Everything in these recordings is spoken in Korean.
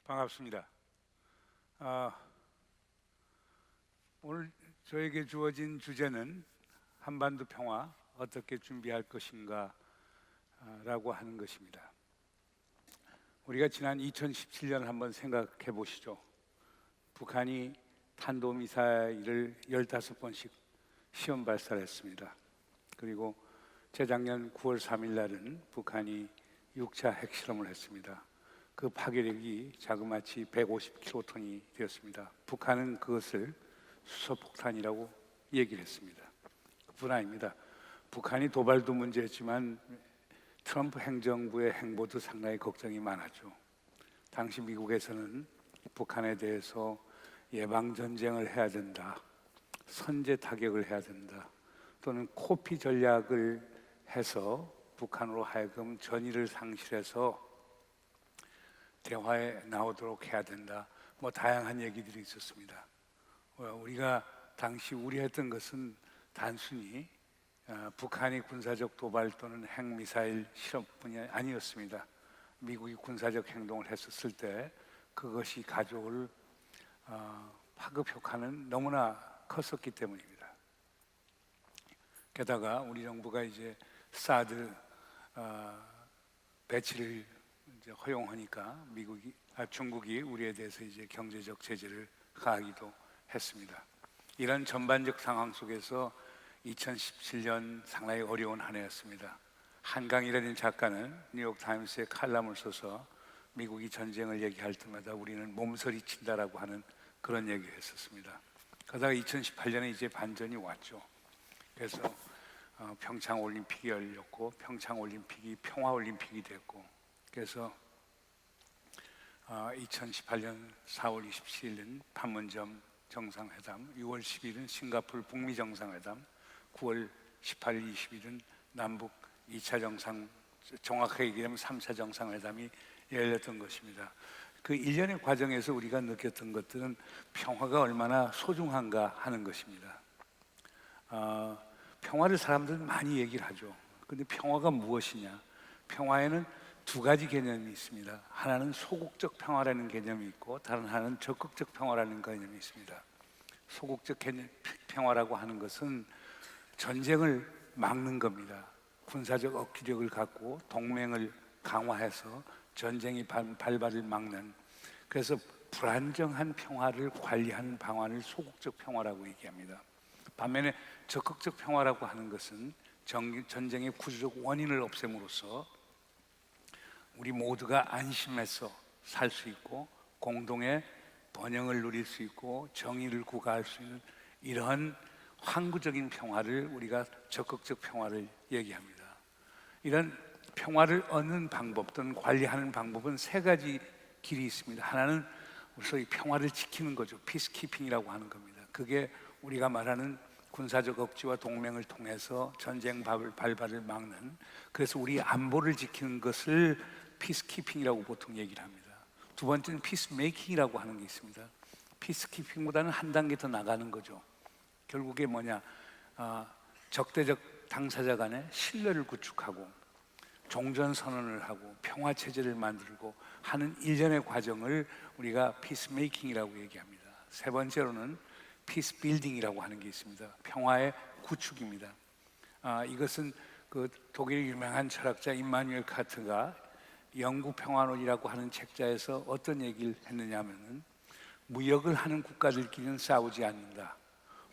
반갑습니다. 아, 오늘 저에게 주어진 주제는 한반도 평화 어떻게 준비할 것인가 라고 하는 것입니다. 우리가 지난 2017년을 한번 생각해 보시죠. 북한이 탄도미사일을 15번씩 시험 발사를 했습니다. 그리고 재작년 9월 3일 날은 북한이 6차 핵실험을 했습니다. 그 파괴력이 자그마치 150킬로톤이 되었습니다. 북한은 그것을 수소폭탄이라고 얘기를 했습니다. 그뿐 아닙니다. 북한이 도발도 문제였지만 트럼프 행정부의 행보도 상당히 걱정이 많았죠. 당시 미국에서는 북한에 대해서 예방전쟁을 해야 된다, 선제 타격을 해야 된다, 또는 코피 전략을 해서 북한으로 하여금 전의를 상실해서 대화에 나오도록 해야 된다. 다양한 얘기들이 있었습니다. 우리가 당시 우려했던 것은 단순히 북한이 군사적 도발 또는 핵미사일 실험뿐이 아니었습니다. 미국이 군사적 행동을 했었을 때 그것이 가져올 파급 효과는 너무나 컸었기 때문입니다. 게다가 우리 정부가 이제 사드 배치를 이제 허용하니까 중국이 우리에 대해서 이제 경제적 제재를 가하기도 했습니다. 이런 전반적 상황 속에서 2017년 상당히 어려운 한 해였습니다. 한강이라는 작가는 뉴욕 타임스에 칼럼을 써서 미국이 전쟁을 얘기할 때마다 우리는 몸서리친다라고 하는 그런 얘기를 했었습니다. 그러다가 2018년에 이제 반전이 왔죠. 그래서 평창 올림픽이 열렸고 평창 올림픽이 평화 올림픽이 됐고, 그래서 2018년 4월 27일은 판문점 정상회담, 6월 10일은 싱가포르 북미 정상회담, 9월 18일, 20일은 남북 2차 정확하게 얘기하면 3차 정상회담이 열렸던 것입니다. 그 일련의 과정에서 우리가 느꼈던 것들은 평화가 얼마나 소중한가 하는 것입니다. 평화를 사람들은 많이 얘기를 하죠. 그런데 평화가 무엇이냐? 평화에는 두 가지 개념이 있습니다. 하나는 소극적 평화라는 개념이 있고 다른 하나는 적극적 평화라는 개념이 있습니다. 소극적 평화라고 하는 것은 전쟁을 막는 겁니다. 군사적 억지력을 갖고 동맹을 강화해서 전쟁이 발발을 막는, 그래서 불안정한 평화를 관리하는 방안을 소극적 평화라고 얘기합니다. 반면에 적극적 평화라고 하는 것은 전쟁의 구조적 원인을 없앰으로써 우리 모두가 안심해서 살 수 있고 공동의 번영을 누릴 수 있고 정의를 구가할 수 있는 이러한 항구적인 평화를 우리가 적극적 평화를 얘기합니다. 이런 평화를 얻는 방법 또는 관리하는 방법은 세 가지 길이 있습니다. 하나는 소위 평화를 지키는 거죠. 피스키핑이라고 하는 겁니다. 그게 우리가 말하는 군사적 억지와 동맹을 통해서 전쟁 발발을 막는, 그래서 우리 안보를 지키는 것을 피스키핑이라고 보통 얘기를 합니다. 두 번째는 피스메이킹이라고 하는 게 있습니다. 피스키핑보다는 한 단계 더 나가는 거죠. 결국에 뭐냐, 적대적 당사자 간의 신뢰를 구축하고 종전선언을 하고 평화체제를 만들고 하는 일련의 과정을 우리가 피스메이킹이라고 얘기합니다. 세 번째로는 피스빌딩이라고 하는 게 있습니다. 평화의 구축입니다. 이것은 그 독일 유명한 철학자 임마누엘 칸트가 영구평화론이라고 하는 책자에서 어떤 얘기를 했느냐 하면은, 무역을 하는 국가들끼리는 싸우지 않는다.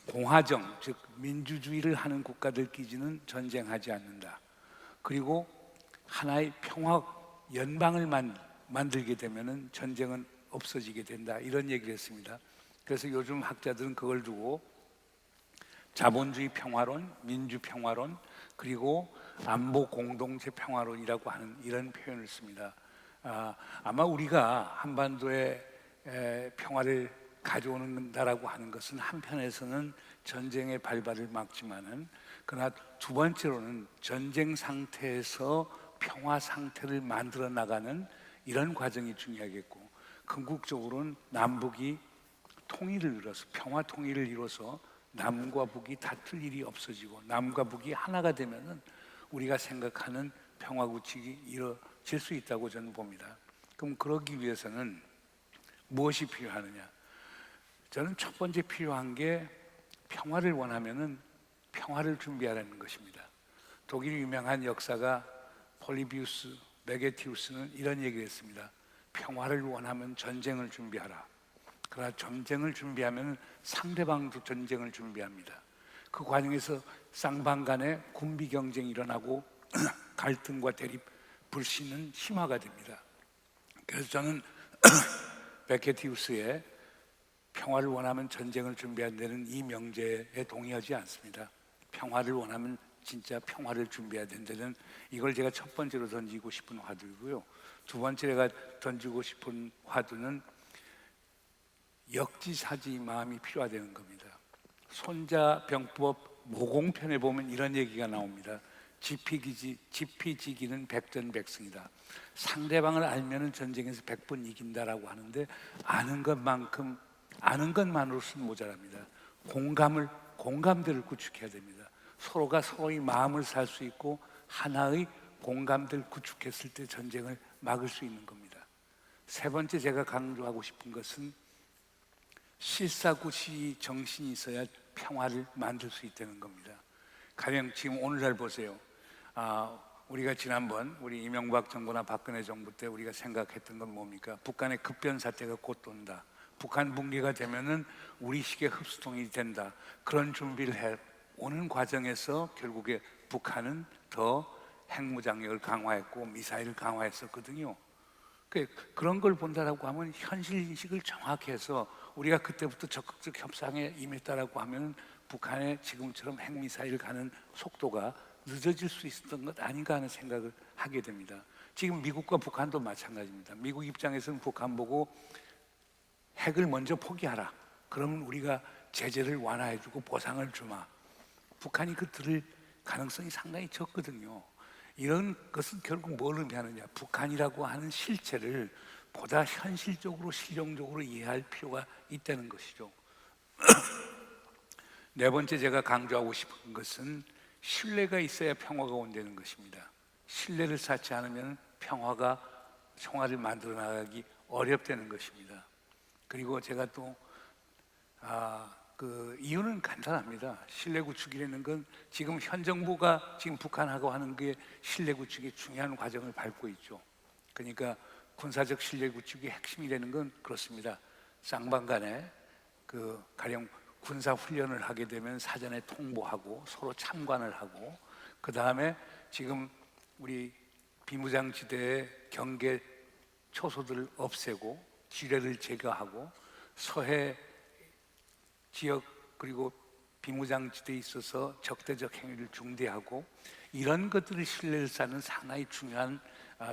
공화정, 즉 민주주의를 하는 국가들끼리는 전쟁하지 않는다. 그리고 하나의 평화 연방을 만들게 되면은 전쟁은 없어지게 된다. 이런 얘기를 했습니다. 그래서 요즘 학자들은 그걸 두고 자본주의 평화론, 민주 평화론, 그리고 안보 공동체 평화론이라고 하는 이런 표현을 씁니다. 아마 우리가 한반도에 평화를 가져오는다라고 하는 것은 한편에서는 전쟁의 발발을 막지만은, 그러나 두 번째로는 전쟁 상태에서 평화 상태를 만들어 나가는 이런 과정이 중요하겠고, 궁극적으로는 남북이 통일을 이뤄서 평화 통일을 이뤄서 남과 북이 다툴 일이 없어지고 남과 북이 하나가 되면은 우리가 생각하는 평화 구축이 이루어질 수 있다고 저는 봅니다. 그럼 그러기 위해서는 무엇이 필요하느냐? 저는 첫 번째 필요한 게 평화를 원하면은 평화를 준비하라는 것입니다. 독일 유명한 역사가 폴리비우스 메게티우스는 이런 얘기를 했습니다. 평화를 원하면 전쟁을 준비하라. 그러나 전쟁을 준비하면 상대방도 전쟁을 준비합니다. 그 과정에서 쌍방 간에 군비 경쟁이 일어나고 갈등과 대립, 불신은 심화가 됩니다. 그래서 저는 베케티우스의 평화를 원하면 전쟁을 준비한다는 이 명제에 동의하지 않습니다. 평화를 원하면 진짜 평화를 준비해야 된다는, 이걸 제가 첫 번째로 던지고 싶은 화두이고요. 두 번째 제가 던지고 싶은 화두는 역지사지 마음이 필요하다는 겁니다. 손자병법 모공편에 보면 이런 얘기가 나옵니다. 지피지기는 백전백승이다. 상대방을 알면 전쟁에서 100번 이긴다라고 하는데, 아는 것만으로는 모자랍니다. 공감대를 구축해야 됩니다. 서로가 서로의 마음을 살 수 있고 하나의 공감대를 구축했을 때 전쟁을 막을 수 있는 겁니다. 세 번째 제가 강조하고 싶은 것은 실사구시 정신이 있어야 평화를 만들 수 있다는 겁니다. 가령 지금 오늘날 보세요. 우리가 지난번 우리 이명박 정부나 박근혜 정부 때 우리가 생각했던 건 뭡니까? 북한의 급변 사태가 곧 온다. 북한 붕괴가 되면은 우리식의 흡수통이 된다. 그런 준비를 해 오는 과정에서 결국에 북한은 더 핵무장력을 강화했고 미사일을 강화했었거든요. 그런 걸 본다라고 하면 현실 인식을 정확히 해서 우리가 그때부터 적극적 협상에 임했다라고 하면 북한의 지금처럼 핵미사일 가는 속도가 늦어질 수 있었던 것 아닌가 하는 생각을 하게 됩니다. 지금 미국과 북한도 마찬가지입니다. 미국 입장에서는 북한 보고 핵을 먼저 포기하라. 그러면 우리가 제재를 완화해주고 보상을 주마. 북한이 그 들을 가능성이 상당히 적거든요. 이런 것은 결국 뭘 의미하느냐? 북한이라고 하는 실체를 보다 현실적으로 실용적으로 이해할 필요가 있다는 것이죠. 네 번째 제가 강조하고 싶은 것은 신뢰가 있어야 평화가 온다는 것입니다. 신뢰를 쌓지 않으면 평화를 만들어 나가기 어렵다는 것입니다. 그리고 제가 또 그 이유는 간단합니다. 신뢰 구축이라는 건 지금 현 정부가 지금 북한하고 하는 게 신뢰 구축의 중요한 과정을 밟고 있죠. 그러니까 군사적 신뢰 구축의 핵심이라는 건 그렇습니다. 쌍방 간에 가령 군사 훈련을 하게 되면 사전에 통보하고 서로 참관을 하고, 그 다음에 지금 우리 비무장지대의 경계 초소들을 없애고 지뢰를 제거하고 서해 지역 그리고 비무장지대에 있어서 적대적 행위를 중대하고, 이런 것들이 신뢰를 쌓는 상당히 중요한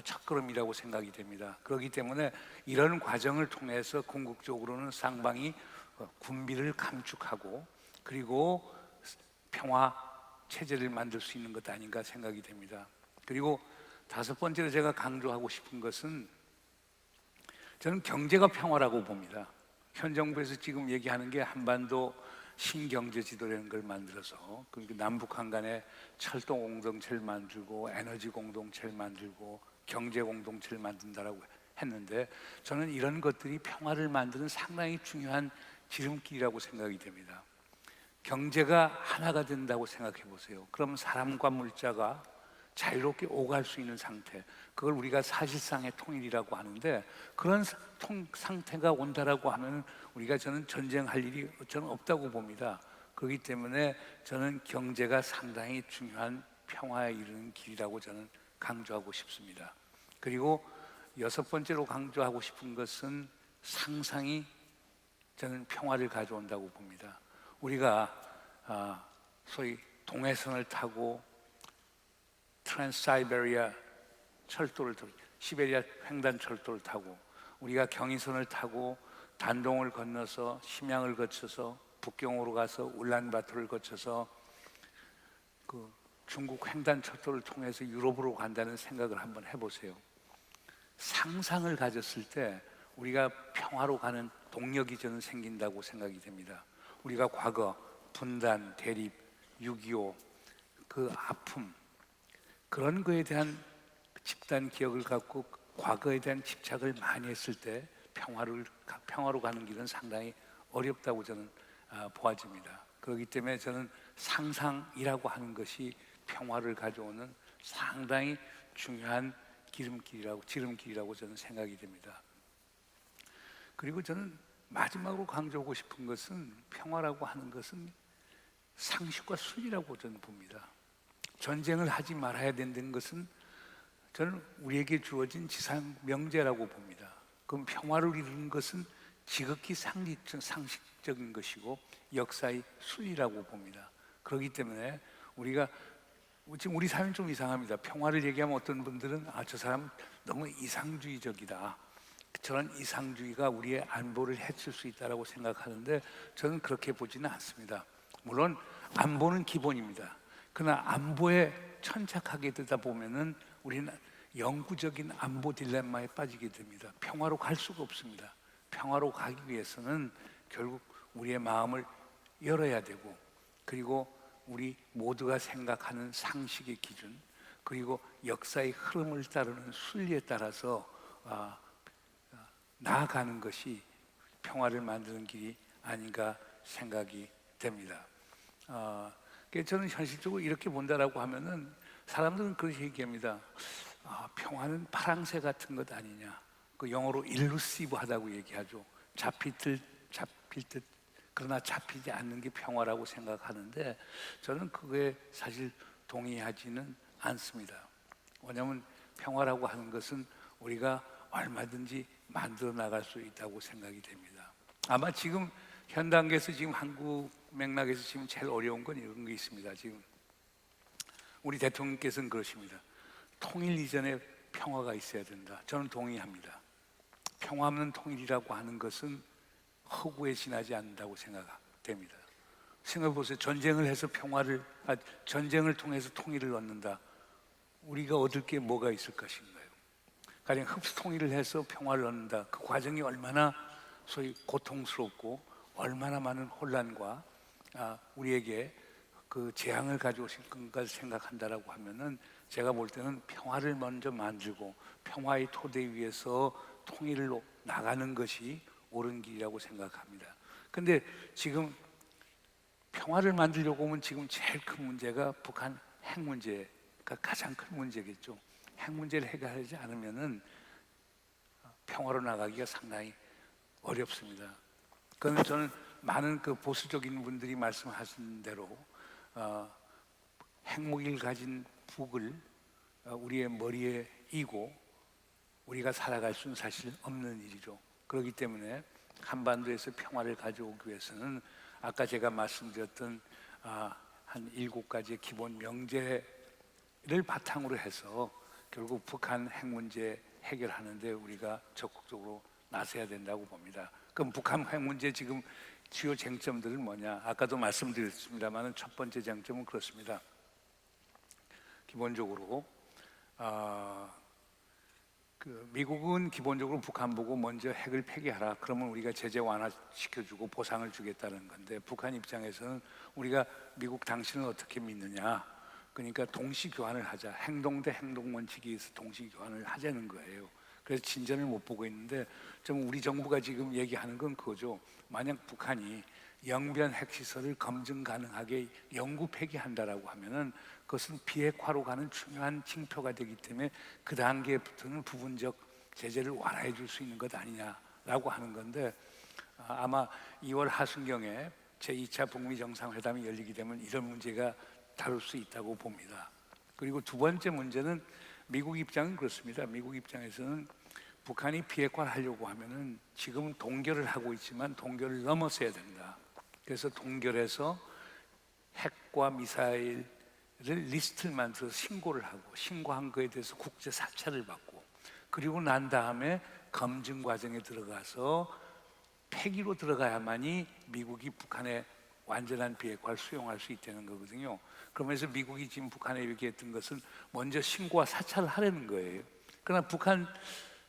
첫걸음이라고 생각이 됩니다. 그렇기 때문에 이런 과정을 통해서 궁극적으로는 쌍방이 군비를 감축하고 그리고 평화 체제를 만들 수 있는 것 아닌가 생각이 됩니다. 그리고 다섯 번째로 제가 강조하고 싶은 것은 저는 경제가 평화라고 봅니다. 현 정부에서 지금 얘기하는 게 한반도 신경제 지도라는 걸 만들어서 남북한 간에 철도 공동체를 만들고 에너지 공동체를 만들고 경제 공동체를 만든다라고 했는데, 저는 이런 것들이 평화를 만드는 상당히 중요한 지름길이라고 생각이 됩니다. 경제가 하나가 된다고 생각해 보세요. 그럼 사람과 물자가 자유롭게 오갈 수 있는 상태, 그걸 우리가 사실상의 통일이라고 하는데, 그런 상태가 온다라고 하면 저는 전쟁할 일이 저는 없다고 봅니다. 그렇기 때문에 저는 경제가 상당히 중요한 평화에 이르는 길이라고 저는 강조하고 싶습니다. 그리고 여섯 번째로 강조하고 싶은 것은 상상이 저는 평화를 가져온다고 봅니다. 우리가 소위 동해선을 타고 트랜스사이베리아 철도를 타고 시베리아 횡단 철도를 타고 우리가 경인선을 타고 단동을 건너서 심양을 거쳐서 북경으로 가서 울란바토를 거쳐서 그 중국 횡단 철도를 통해서 유럽으로 간다는 생각을 한번 해보세요. 상상을 가졌을 때 우리가 평화로 가는 동력이 저는 생긴다고 생각이 됩니다. 우리가 과거 분단, 대립, 6.25 그 아픔, 그런 거에 대한 집단 기억을 갖고 과거에 대한 집착을 많이 했을 때 평화로 가는 길은 상당히 어렵다고 저는 보아집니다. 그렇기 때문에 저는 상상이라고 하는 것이 평화를 가져오는 상당히 중요한 지름길이라고 저는 생각이 됩니다. 그리고 저는 마지막으로 강조하고 싶은 것은 평화라고 하는 것은 상식과 순리라고 저는 봅니다. 전쟁을 하지 말아야 된다는 것은 저는 우리에게 주어진 지상 명제라고 봅니다. 그럼 평화를 이루는 것은 지극히 상식적인 것이고 역사의 순리라고 봅니다. 그렇기 때문에 지금 우리 삶이 좀 이상합니다. 평화를 얘기하면 어떤 분들은 저 사람 너무 이상주의적이다. 저런 이상주의가 우리의 안보를 해칠 수 있다고 생각하는데 저는 그렇게 보지는 않습니다. 물론 안보는 기본입니다. 그러나 안보에 천착하게 되다 보면은 우리는 영구적인 안보 딜레마에 빠지게 됩니다. 평화로 갈 수가 없습니다. 평화로 가기 위해서는 결국 우리의 마음을 열어야 되고, 그리고 우리 모두가 생각하는 상식의 기준, 그리고 역사의 흐름을 따르는 순리에 따라서 나아가는 것이 평화를 만드는 길이 아닌가 생각이 됩니다. 저는 현실적으로 이렇게 본다라고 하면은 사람들은 그렇게 얘기합니다. 평화는 파랑새 같은 것 아니냐. 그 영어로 일루시브하다고 얘기하죠. 잡힐 듯 그러나 잡히지 않는 게 평화라고 생각하는데 저는 그거에 사실 동의하지는 않습니다. 왜냐하면 평화라고 하는 것은 우리가 얼마든지 만들어 나갈 수 있다고 생각이 됩니다. 아마 지금 현 단계에서 지금 한국 맥락에서 지금 제일 어려운 건 이런 게 있습니다. 지금 우리 대통령께서는 그러십니다. 통일 이전에 평화가 있어야 된다. 저는 동의합니다. 평화 없는 통일이라고 하는 것은 허구에 지나지 않는다고 생각됩니다. 생각해 보세요. 전쟁을 통해서 통일을 얻는다. 우리가 얻을 게 뭐가 있을 것인가요? 가령 흡수 통일을 해서 평화를 얻는다. 그 과정이 얼마나 소위 고통스럽고 얼마나 많은 혼란과 우리에게 그 재앙을 가져오실 건가 생각한다라고 하면은 제가 볼 때는 평화를 먼저 만들고 평화의 토대 위에서 통일을 나가는 것이 옳은 길이라고 생각합니다. 근데 지금 평화를 만들려고 하면 지금 제일 큰 문제가 북한 핵 문제가 가장 큰 문제겠죠. 핵 문제를 해결하지 않으면은 평화로 나가기가 상당히 어렵습니다. 그건 저는 많은 그 보수적인 분들이 말씀하신 대로 핵무기를 가진 북을 우리의 머리에 이고 우리가 살아갈 수는 사실 없는 일이죠. 그렇기 때문에 한반도에서 평화를 가져오기 위해서는 아까 제가 말씀드렸던 한 7가지의 기본 명제를 바탕으로 해서 결국 북한 핵 문제 해결하는데 우리가 적극적으로 나서야 된다고 봅니다. 그럼 북한 핵 문제 지금 주요 쟁점들은 뭐냐? 아까도 말씀드렸습니다만 첫 번째 쟁점은 그렇습니다. 기본적으로 미국은 기본적으로 북한 보고 먼저 핵을 폐기하라. 그러면 우리가 제재 완화시켜주고 보상을 주겠다는 건데 북한 입장에서는 우리가 미국 당신을 어떻게 믿느냐? 그러니까 동시 교환을 하자. 행동 대 행동 원칙에 의해서 동시 교환을 하자는 거예요. 그래서 진전을 못 보고 있는데 좀 우리 정부가 지금 얘기하는 건 그거죠. 만약 북한이 영변 핵시설을 검증 가능하게 영구 폐기한다라고 하면은 그것은 비핵화로 가는 중요한 징표가 되기 때문에 그 단계부터는 부분적 제재를 완화해 줄 수 있는 것 아니냐라고 하는 건데 아마 2월 하순경에 제2차 북미 정상회담이 열리게 되면 이런 문제가 다룰 수 있다고 봅니다. 그리고 두 번째 문제는 미국 입장은 그렇습니다. 미국 입장에서는 북한이 비핵화를 하려고 하면은 지금은 동결을 하고 있지만 동결을 넘어서야 된다. 그래서 동결해서 핵과 미사일을 리스트를 만들어서 신고를 하고 신고한 거에 대해서 국제 사찰을 받고 그리고 난 다음에 검증 과정에 들어가서 폐기로 들어가야만이 미국이 북한의 완전한 비핵화를 수용할 수 있다는 거거든요. 그러면서 미국이 지금 북한에 얘기했던 것은 먼저 신고와 사찰을 하려는 거예요. 그러나 북한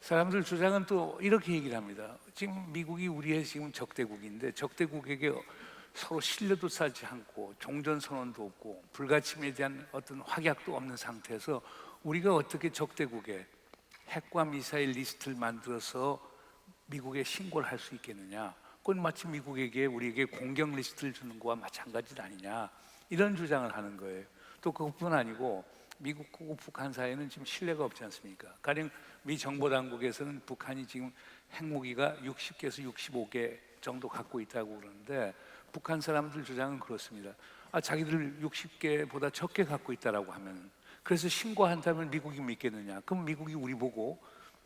사람들 주장은 또 이렇게 얘기를 합니다. 지금 미국이 우리의 지금 적대국인데 적대국에게 서로 신뢰도 쌓지 않고 종전선언도 없고 불가침에 대한 어떤 확약도 없는 상태에서 우리가 어떻게 적대국에 핵과 미사일 리스트를 만들어서 미국에 신고를 할 수 있겠느냐? 그건 마치 미국에게 우리에게 공격 리스트를 주는 거와 마찬가지 아니냐? 이런 주장을 하는 거예요. 또 그것뿐 아니고 미국하고 북한 사이에는 지금 신뢰가 없지 않습니까? 가령 미 정보 당국에서는 북한이 지금 핵무기가 60개에서 65개 정도 갖고 있다고 그러는데 북한 사람들 주장은 그렇습니다. 자기들 60개보다 적게 갖고 있다라고 하면, 그래서 신고한다면 미국이 믿겠느냐? 그럼 미국이 우리 보고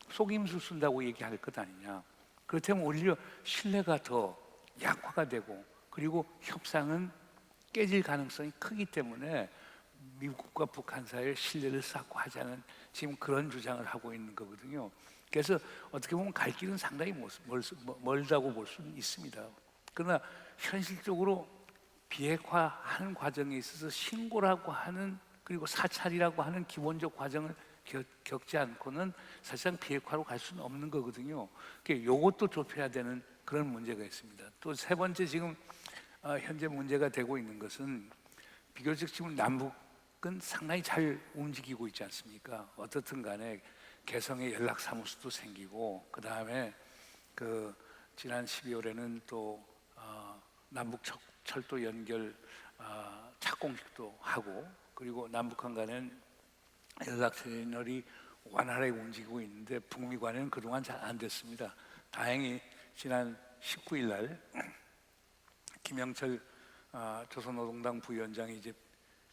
속임수 쓴다고 얘기할 것 아니냐? 그렇다면 오히려 신뢰가 더 약화가 되고, 그리고 협상은 깨질 가능성이 크기 때문에 미국과 북한 사이에 신뢰를 쌓고 하자는 지금 그런 주장을 하고 있는 거거든요. 그래서 어떻게 보면 갈 길은 상당히 멀다고 볼 수는 있습니다. 그러나 현실적으로 비핵화하는 과정에 있어서 신고라고 하는, 그리고 사찰이라고 하는 기본적 과정을 겪지 않고는 사실상 비핵화로 갈 수는 없는 거거든요. 이것도 좁혀야 되는 그런 문제가 있습니다. 또 세 번째, 지금 현재 문제가 되고 있는 것은 비교적 지금 남북은 상당히 잘 움직이고 있지 않습니까? 어떻든 간에 개성의 연락사무소도 생기고, 그 다음에 지난 12월에는 또 남북 철도 연결 착공식도 하고, 그리고 남북한 간에는 연락 채널이 원활하게 움직이고 있는데 북미 간에는 그동안 잘 안 됐습니다. 다행히 지난 19일 날 김영철 조선노동당 부위원장이 이제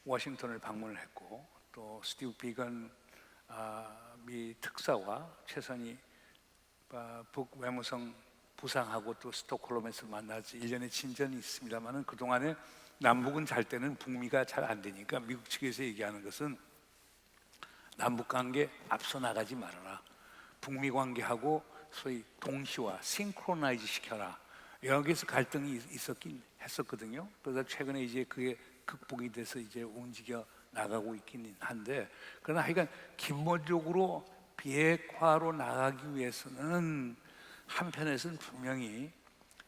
워싱턴을 방문을 했고, 또 스티브 비건 미 특사와 최선희 북외무성 부상하고 또 스톡홀름에서 만나서 일련의 진전이 있습니다만은 그동안에 남북은 잘 때는 북미가 잘 안 되니까 미국 측에서 얘기하는 것은 남북 관계 앞서 나가지 말아라. 북미 관계하고 소위 동시화, 싱크로나이즈 시켜라. 여기서 갈등이 있었긴 했었거든요. 그래서 최근에 이제 그게 극복이 돼서 이제 움직여 나가고 있긴 한데, 그러나 하여간 기본적으로 비핵화로 나가기 위해서는 한편에서는 분명히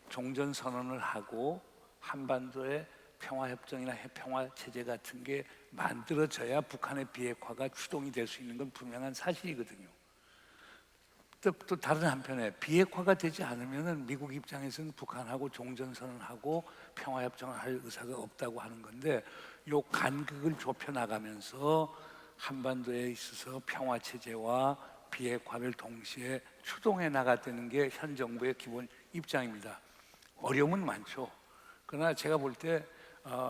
종전 선언을 하고 한반도의 평화협정이나 평화체제 같은 게 만들어져야 북한의 비핵화가 추동이 될 수 있는 건 분명한 사실이거든요. 또 다른 한편에 비핵화가 되지 않으면 미국 입장에서는 북한하고 종전선언하고 평화협정을 할 의사가 없다고 하는 건데, 요 간극을 좁혀나가면서 한반도에 있어서 평화체제와 비핵화를 동시에 추동해 나가는 게 현 정부의 기본 입장입니다. 어려움은 많죠. 그러나 제가 볼 때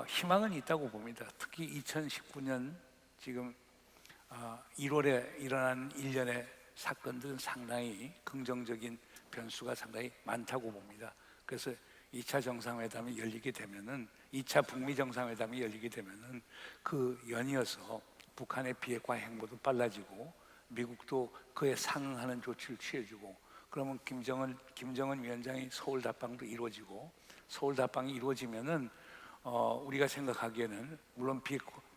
희망은 있다고 봅니다. 특히 2019년 지금 1월에 일어난 일련의 사건들은 상당히 긍정적인 변수가 상당히 많다고 봅니다. 그래서 2차 정상회담이 열리게 되면은, 2차 북미 정상회담이 열리게 되면은 그 연이어서 북한의 비핵화 행보도 빨라지고 미국도 그에 상응하는 조치를 취해주고, 그러면 김정은 위원장이 서울 답방도 이루어지고, 서울 답방이 이루어지면은 우리가 생각하기에는 물론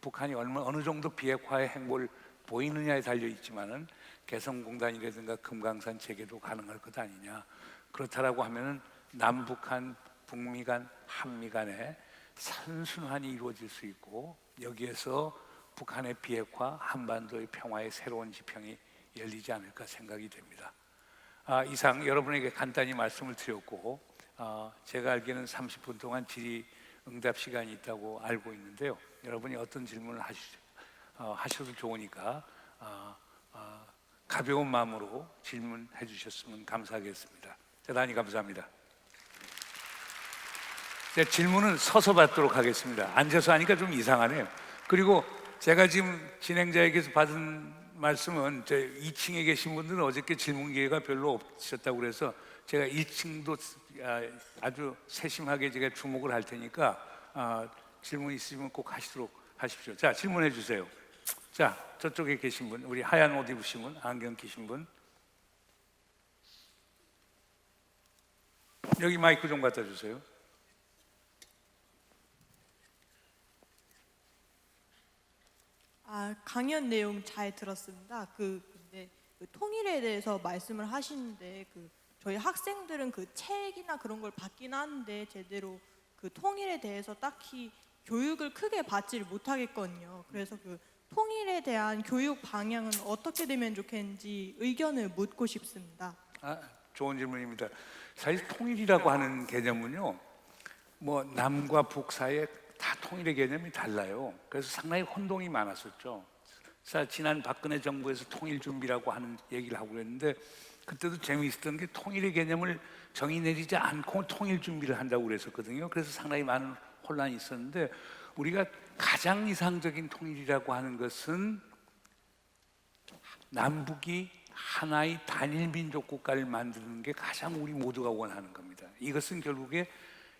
북한이 어느 정도 비핵화의 행보를 보이느냐에 달려 있지만은 개성공단이라든가 금강산 재개도 가능할 것 아니냐. 그렇다라고 하면은 남북한, 북미 간, 한미 간에 선순환이 이루어질 수 있고, 여기에서 북한의 비핵화, 한반도의 평화의 새로운 지평이 열리지 않을까 생각이 됩니다. 이상 여러분에게 간단히 말씀을 드렸고, 제가 알기에는 30분 동안 질의응답 시간이 있다고 알고 있는데요. 여러분이 어떤 질문을 하셔도 좋으니까 가벼운 마음으로 질문해 주셨으면 감사하겠습니다. 대단히 감사합니다. 질문은 서서 받도록 하겠습니다. 앉아서 하니까 좀 이상하네요. 그리고 제가 지금 진행자에게서 받은 말씀은 2층에 계신 분들은 어저께 질문 기회가 별로 없으셨다고 그래서 제가 1층도 아주 세심하게 제가 주목을 할 테니까 질문 있으시면 꼭 하시도록 하십시오. 자, 질문해 주세요. 자, 저쪽에 계신 분, 우리 하얀 옷 입으신 분, 안경 끼신 분, 여기 마이크 좀 갖다 주세요. 강연 내용 잘 들었습니다. 근데 통일에 대해서 말씀을 하시는데 저희 학생들은 책이나 그런 걸 받긴 하는데 제대로 통일에 대해서 딱히 교육을 크게 받지를 못하겠거든요. 그래서 통일에 대한 교육 방향은 어떻게 되면 좋겠는지 의견을 묻고 싶습니다. 좋은 질문입니다. 사실 통일이라고 하는 개념은요, 뭐 남과 북 사이에 다 통일의 개념이 달라요. 그래서 상당히 혼동이 많았었죠. 지난 박근혜 정부에서 통일 준비라고 하는 얘기를 하고 그랬는데, 그때도 재미있었던 게 통일의 개념을 정의 내리지 않고 통일 준비를 한다고 그랬었거든요. 그래서 상당히 많은 혼란이 있었는데, 우리가 가장 이상적인 통일이라고 하는 것은 남북이 하나의 단일 민족 국가를 만드는 게 가장 우리 모두가 원하는 겁니다. 이것은 결국에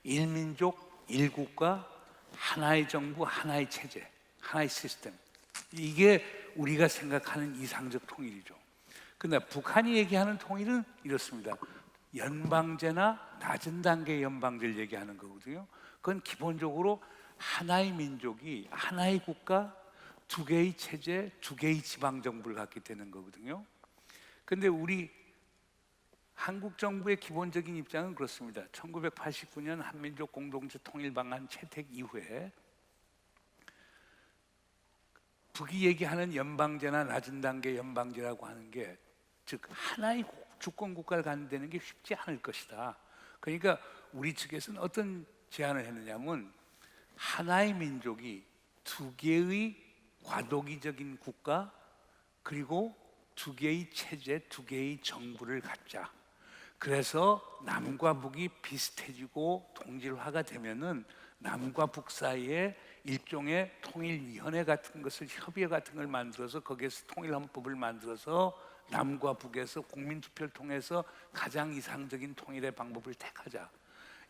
일민족, 일국가, 하나의 정부, 하나의 체제, 하나의 시스템, 이게 우리가 생각하는 이상적 통일이죠. 그런데 북한이 얘기하는 통일은 이렇습니다. 연방제나 낮은 단계 연방제를 얘기하는 거거든요. 그건 기본적으로 하나의 민족이 하나의 국가, 두 개의 체제, 두 개의 지방 정부를 갖게 되는 거거든요. 근데 우리 한국 정부의 기본적인 입장은 그렇습니다. 1989년 한민족 공동체 통일 방안 채택 이후에 북이 얘기하는 연방제나 낮은 단계 연방제라고 하는 게, 즉 하나의 주권 국가를 갖는 게 쉽지 않을 것이다. 그러니까 우리 측에서는 어떤 제안을 했느냐면, 하나의 민족이 두 개의 과도기적인 국가, 그리고 두 개의 체제, 두 개의 정부를 갖자. 그래서 남과 북이 비슷해지고 동질화가 되면은 남과 북 사이에 일종의 통일위원회 같은 것을, 협의회 같은 걸 만들어서 거기에서 통일헌법을 만들어서 남과 북에서 국민투표를 통해서 가장 이상적인 통일의 방법을 택하자.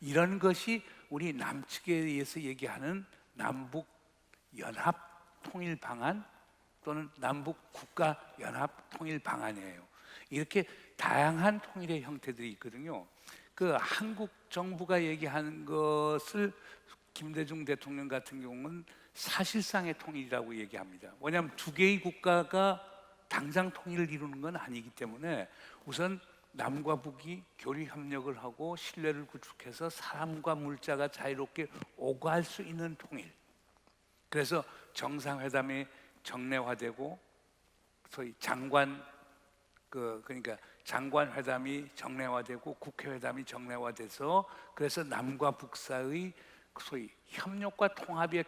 이런 것이 우리 남측에 의해서 얘기하는 남북 연합 통일 방안 또는 남북 국가 연합 통일 방안이에요. 이렇게 다양한 통일의 형태들이 있거든요. 그 한국 정부가 얘기하는 것을 김대중 대통령 같은 경우는 사실상의 통일이라고 얘기합니다. 왜냐하면 두 개의 국가가 당장 통일을 이루는 건 아니기 때문에 우선 남과 북이 교류 협력을 하고 신뢰를 구축해서 사람과 물자가 자유롭게 오가할 수 있는 통일. 그래서 정상회담이 정례화되고 소위 그러니까 장관회담이 정례화되고 국회회담이 정례화돼서, 그래서 남과 북 사이의 소위 협력과 통합의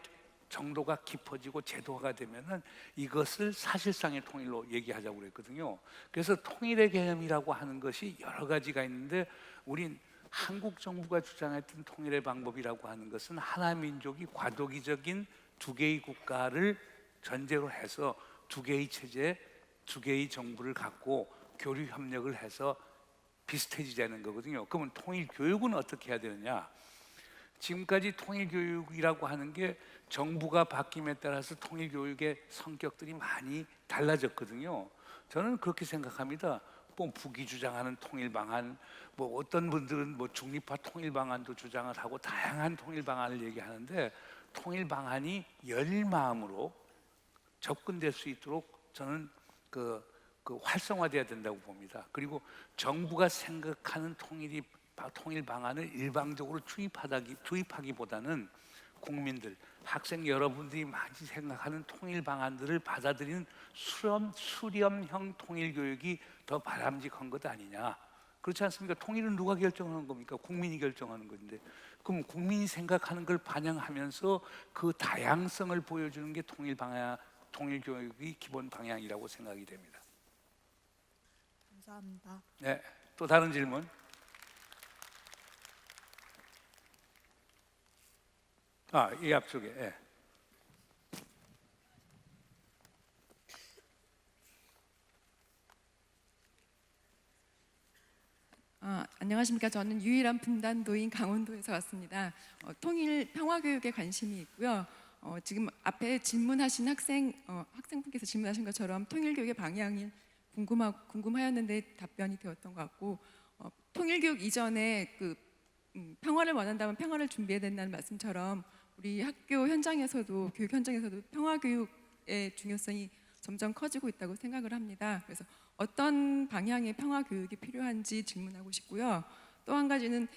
정도가 깊어지고 제도화가 되면은 이것을 사실상의 통일로 얘기하자고 그랬거든요. 그래서 통일의 개념이라고 하는 것이 여러 가지가 있는데, 우린 한국 정부가 주장했던 통일의 방법이라고 하는 것은 하나 민족이 과도기적인 두 개의 국가를 전제로 해서 두 개의 체제, 두 개의 정부를 갖고 교류 협력을 해서 비슷해지자는 거거든요. 그러면 통일 교육은 어떻게 해야 되느냐? 지금까지 통일 교육이라고 하는 게 정부가 바뀜에 따라서 통일 교육의 성격들이 많이 달라졌거든요. 저는 그렇게 생각합니다. 뭐 북이 주장하는 통일 방안, 뭐 어떤 분들은 뭐 중립화 통일 방안도 주장을 하고 다양한 통일 방안을 얘기하는데, 통일 방안이 열 마음으로 접근될 수 있도록 저는 그 활성화돼야 된다고 봅니다. 그리고 정부가 생각하는 통일 방안을 일방적으로 투입하기보다는 국민들, 학생 여러분들이 많이 생각하는 통일 방안들을 받아들이는 수렴형 통일 교육이 더 바람직한 것 아니냐. 그렇지 않습니까? 통일은 누가 결정하는 겁니까? 국민이 결정하는 건데, 그럼 국민이 생각하는 걸 반영하면서 그 다양성을 보여주는 게 통일 교육의 기본 방향이라고 생각이 됩니다. 감사합니다. 네, 또 다른 질문. 이 앞쪽에. 예. 안녕하십니까. 저는 유일한 분단도인 강원도에서 왔습니다. 통일 평화교육에 관심이 있고요. 지금 앞에 질문하신 학생분께서 질문하신 것처럼 통일교육의 방향이 궁금하였는데 답변이 되었던 것 같고, 통일교육 이전에 평화를 원한다면 평화를 준비해야 된다는 말씀처럼 우리 학교 현장에서도, 교육 현장에서도 평화교육의 중요성이 점점 커지고 있다고 생각을 합니다. 그래서 어떤 방향의 평화교육이 필요한지 질문하고 싶고요. 또 한 가지는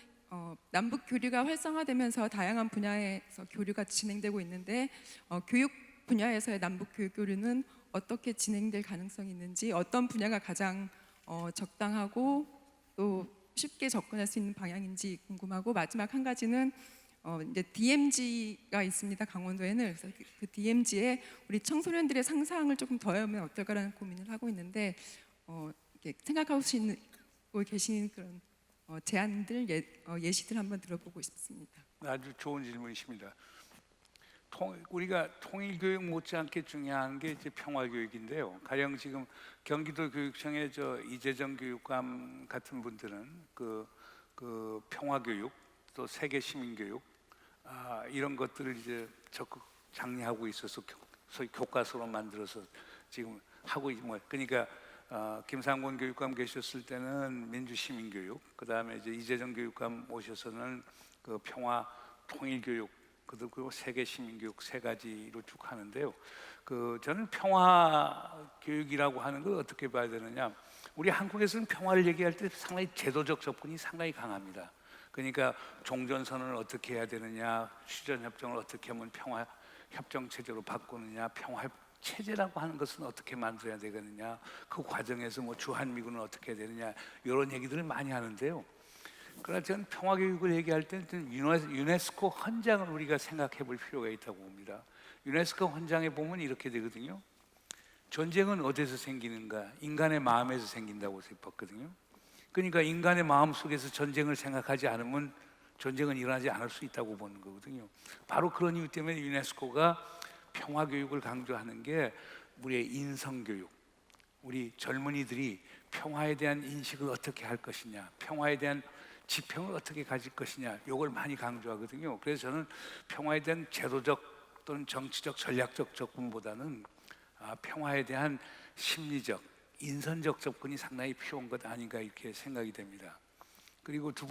남북 교류가 활성화되면서 다양한 분야에서 교류가 진행되고 있는데, 교육 분야에서의 남북 교육 교류는 어떻게 진행될 가능성이 있는지, 어떤 분야가 가장 적당하고 또 쉽게 접근할 수 있는 방향인지 궁금하고, 마지막 한 가지는 이제 DMZ가 있습니다, 강원도에는. 그래서 그 DMZ에 우리 청소년들의 상상을 조금 더하면 어떨까라는 고민을 하고 있는데, 이렇게 생각하고 계신 그런 제안들, 예시들 한번 들어보고 싶습니다. 아주 좋은 질문이십니다. 우리가 통일교육 못지않게 중요한 게 이제 평화교육인데요. 가령 지금 경기도 교육청의 이재정 교육감 같은 분들은 그 평화교육, 또 세계 시민교육, 이런 것들을 이제 적극 장려하고 있어서 소위 교과서로 만들어서 지금 하고 그러니까 김상곤 교육감 계셨을 때는 민주시민교육, 그 다음에 이제 이재정 교육감 오셔서는 그 평화 통일교육, 그리고 세계 시민교육 세 가지로 쭉 하는데요. 저는 평화 교육이라고 하는 걸 어떻게 봐야 되느냐? 우리 한국에서는 평화를 얘기할 때 상당히 제도적 접근이 상당히 강합니다. 그러니까 종전선언을 어떻게 해야 되느냐, 휴전협정을 어떻게 하면 평화 협정 체제로 바꾸느냐, 평화 체제라고 하는 것은 어떻게 만들어야 되겠느냐, 그 과정에서 뭐 주한미군은 어떻게 해야 되느냐, 이런 얘기들을 많이 하는데요. 그러나 저는 평화교육을 얘기할 때는 유네스코 헌장을 우리가 생각해 볼 필요가 있다고 봅니다. 유네스코 헌장에 보면 이렇게 되거든요. 전쟁은 어디서 생기는가? 인간의 마음에서 생긴다고 봤거든요. 그러니까 인간의 마음 속에서 전쟁을 생각하지 않으면 전쟁은 일어나지 않을 수 있다고 보는 거거든요. 바로 그런 이유 때문에 유네스코가 평화교육을 강조하는 게 우리의 인성교육, 우리 젊은이들이 평화에 대한 인식을 어떻게 할 것이냐, 평화에 대한 지평을 어떻게 가질 것이냐, 이걸 많이 강조하거든요. 그래서 저는 평화에 대한 제도적 또는 정치적 전략적 접근보다는 평화에 대한 심리적, 인선적 접근이 상당히 필요한 것 아닌가 이렇게 생각이 됩니다. 그리고 세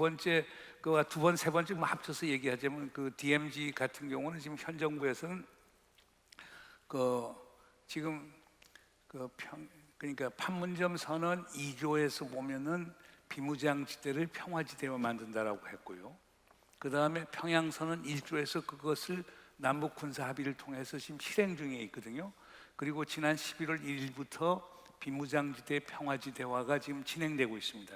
번째 합쳐서 얘기하자면 그 DMZ 같은 경우는 지금 현 정부에서는 지금 그러니까 판문점 선언 2조에서 보면은 비무장지대를 평화지대로 만든다라고 했고요. 그 다음에 평양선언 1조에서 그것을 남북 군사 합의를 통해서 지금 실행 중에 있거든요. 그리고 지난 11월 1일부터 비무장지대 평화지대화가 지금 진행되고 있습니다.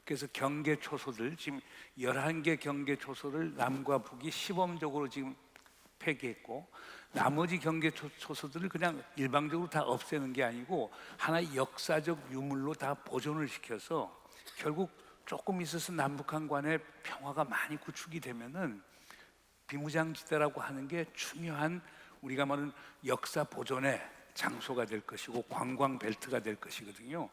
그래서 경계 초소들, 지금 11개 경계 초소를 남과 북이 시범적으로 지금 폐기했고, 나머지 경계 초소들을 그냥 일방적으로 다 없애는 게 아니고 하나의 역사적 유물로 다 보존을 시켜서 결국 조금 있어서 남북한 간의 평화가 많이 구축이 되면은 비무장지대라고 하는 게 중요한 우리가 말하는 역사 보존의 장소가 될 것이고 관광 벨트가 될 것이거든요.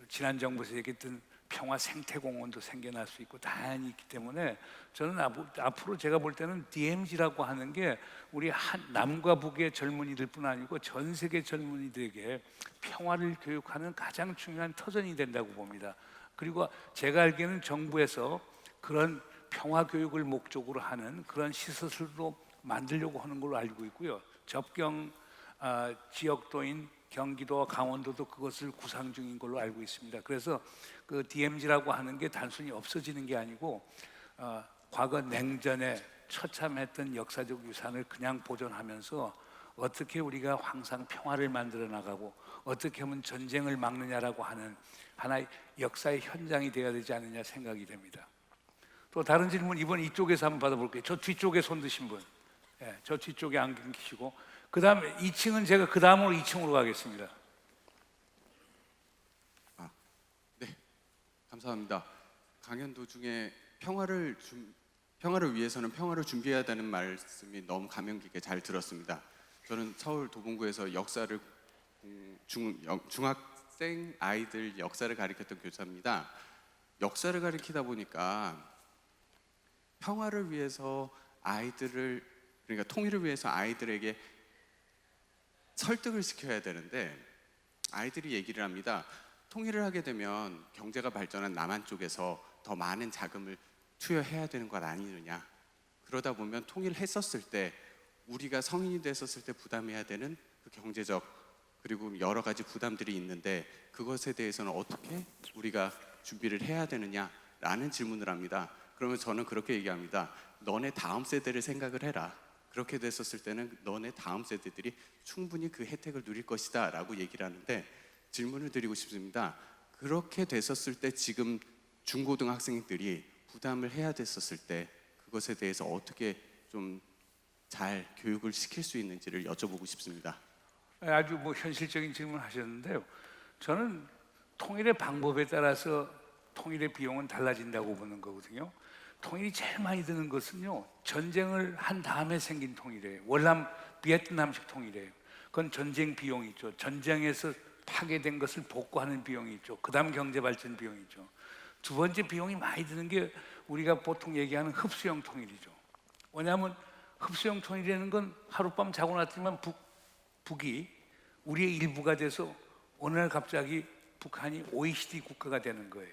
지난 정부에서 얘기했던 평화 생태공원도 생겨날 수 있고 다양히 있기 때문에 저는 앞으로 제가 볼 때는 DMZ라고 하는 게 우리 남과 북의 젊은이들뿐 아니고 전 세계 젊은이들에게 평화를 교육하는 가장 중요한 터전이 된다고 봅니다. 그리고 제가 알기에는 정부에서 그런 평화 교육을 목적으로 하는 그런 시설도 만들려고 하는 걸로 알고 있고요. 접경 지역도인 경기도와 강원도도 그것을 구상 중인 걸로 알고 있습니다. 그래서 그 DMZ라고 하는 게 단순히 없어지는 게 아니고 과거 냉전에 처참했던 역사적 유산을 그냥 보존하면서 어떻게 우리가 항상 평화를 만들어 나가고 어떻게 하면 전쟁을 막느냐라고 하는 하나의 역사의 현장이 되어야 되지 않느냐 생각이 됩니다. 또 다른 질문 이번 이쪽에서 한번 받아볼게요. 저 뒤쪽에 손 드신 분, 저 뒤쪽에 안경 끼시고, 그 다음에 2층은 제가 그 다음으로 2층으로 가겠습니다. 네, 감사합니다. 강연 도중에 평화를 위해서는 평화를 준비해야 되는 말씀이 너무 감명 깊게 잘 들었습니다. 저는 서울 도봉구에서 역사를 중학생 아이들 역사를 가르쳤던 교사입니다. 역사를 가르치다 보니까 평화를 위해서 그러니까 통일을 위해서 아이들에게 설득을 시켜야 되는데 아이들이 얘기를 합니다. 통일을 하게 되면 경제가 발전한 남한 쪽에서 더 많은 자금을 투여해야 되는 것 아니느냐. 그러다 보면 통일했었을 때 우리가 성인이 됐었을 때 부담해야 되는 그 경제적 그리고 여러 가지 부담들이 있는데 그것에 대해서는 어떻게 우리가 준비를 해야 되느냐라는 질문을 합니다. 그러면 저는 그렇게 얘기합니다. 너네 다음 세대를 생각을 해라. 그렇게 됐었을 때는 너네 다음 세대들이 충분히 그 혜택을 누릴 것이다 라고 얘기를 하는데 질문을 드리고 싶습니다. 그렇게 됐었을 때 지금 중고등학생들이 부담을 해야 됐었을 때 그것에 대해서 어떻게 좀 잘 교육을 시킬 수 있는지를 여쭤보고 싶습니다. 아주 뭐 현실적인 질문을 하셨는데요. 저는 통일의 방법에 따라서 통일의 비용은 달라진다고 보는 거거든요. 통일이 제일 많이 드는 것은요, 전쟁을 한 다음에 생긴 통일이에요. 월남 비에트남식 통일이에요. 그건 전쟁 비용이 있죠. 전쟁에서 파괴된 것을 복구하는 비용이 있죠. 그다음 경제 발전 비용이 있죠. 두 번째 비용이 많이 드는 게 우리가 보통 얘기하는 흡수형 통일이죠. 왜냐하면 흡수형 통일이라는 건 하룻밤 자고 났지만 북이 우리의 일부가 돼서 어느 날 갑자기 북한이 OECD 국가가 되는 거예요.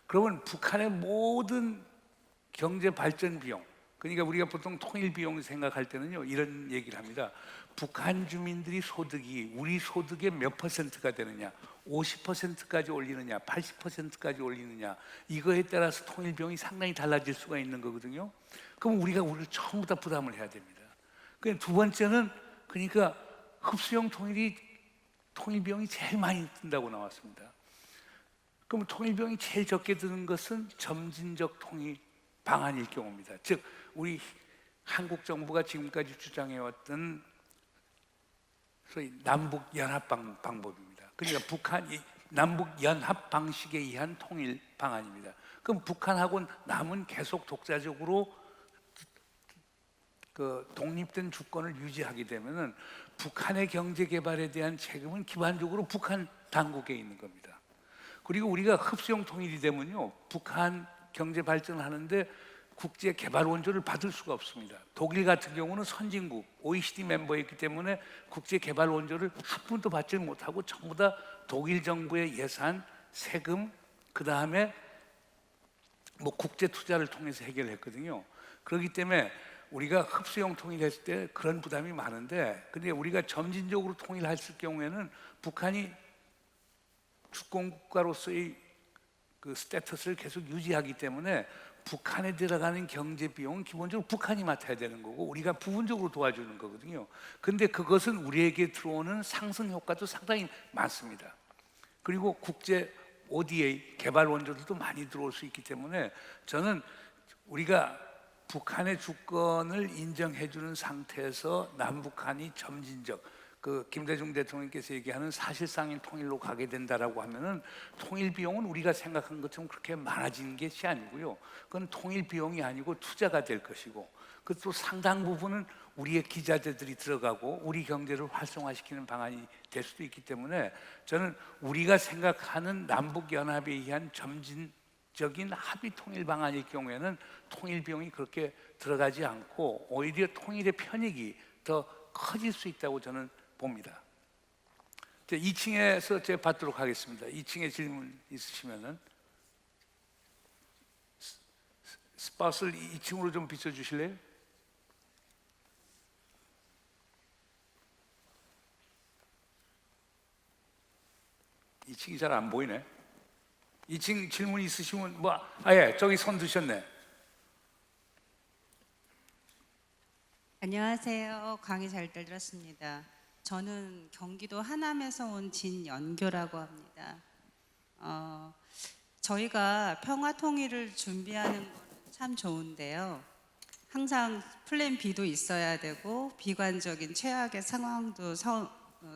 그러면 북한의 모든 경제 발전 비용, 그러니까 우리가 보통 통일 비용 생각할 때는요, 이런 얘기를 합니다. 북한 주민들이 소득이 우리 소득의 몇 퍼센트가 되느냐, 50%까지 올리느냐, 80%까지 올리느냐, 이거에 따라서 통일 비용이 상당히 달라질 수가 있는 거거든요. 그럼 우리가 전부 다 부담을 해야 됩니다. 두 번째는 그러니까 흡수형 통일 비용이 제일 많이 든다고 나왔습니다. 그럼 통일 비용이 제일 적게 드는 것은 점진적 통일 방안일 경우입니다. 즉 우리 한국 정부가 지금까지 주장해왔던 소위 남북 연합 방법입니다. 그러니까 북한이 남북 연합 방식에 의한 통일 방안입니다. 그럼 북한하고 남은 계속 독자적으로 그 독립된 주권을 유지하게 되면은 북한의 경제 개발에 대한 책임은 기본적으로 북한 당국에 있는 겁니다. 그리고 우리가 흡수형 통일이 되면요, 북한 경제 발전하는데 국제 개발 원조를 받을 수가 없습니다. 독일 같은 경우는 선진국 OECD 멤버였기 때문에 국제 개발 원조를 한 푼도 받지 못하고 전부 다 독일 정부의 예산, 세금, 그 다음에 뭐 국제 투자를 통해서 해결했거든요. 그렇기 때문에 우리가 흡수형 통일했을 때 그런 부담이 많은데, 근데 우리가 점진적으로 통일했을 경우에는 북한이 주권국가로서의 그 스테이터스를 계속 유지하기 때문에 북한에 들어가는 경제 비용은 기본적으로 북한이 맡아야 되는 거고 우리가 부분적으로 도와주는 거거든요. 근데 그것은 우리에게 들어오는 상승 효과도 상당히 많습니다. 그리고 국제 ODA 개발 원조들도 많이 들어올 수 있기 때문에 저는 우리가 북한의 주권을 인정해 주는 상태에서 남북한이 점진적 그 김대중 대통령께서 얘기하는 사실상의 통일로 가게 된다라고 하면은 통일 비용은 우리가 생각한 것처럼 그렇게 많아지는 것이 아니고요. 그건 통일 비용이 아니고 투자가 될 것이고, 그 또 상당 부분은 우리의 기자재들이 들어가고 우리 경제를 활성화시키는 방안이 될 수도 있기 때문에 저는 우리가 생각하는 남북 연합에 의한 점진적인 합의 통일 방안일 경우에는 통일 비용이 그렇게 들어가지 않고 오히려 통일의 편익이 더 커질 수 있다고 저는 봅니다. 2층에서 제가 받도록 하겠습니다. 2층에 질문 있으시면은 스팟을 2층으로 좀 비춰주실래요? 이 층이 잘 안 보이네. 2층 질문 있으시면 예, 저기 손 드셨네. 안녕하세요. 강의 잘 들었습니다. 저는 경기도 하남에서 온 진연교라고 합니다. 저희가 평화 통일을 준비하는 건 참 좋은데요. 항상 플랜 B도 있어야 되고 비관적인 최악의 상황도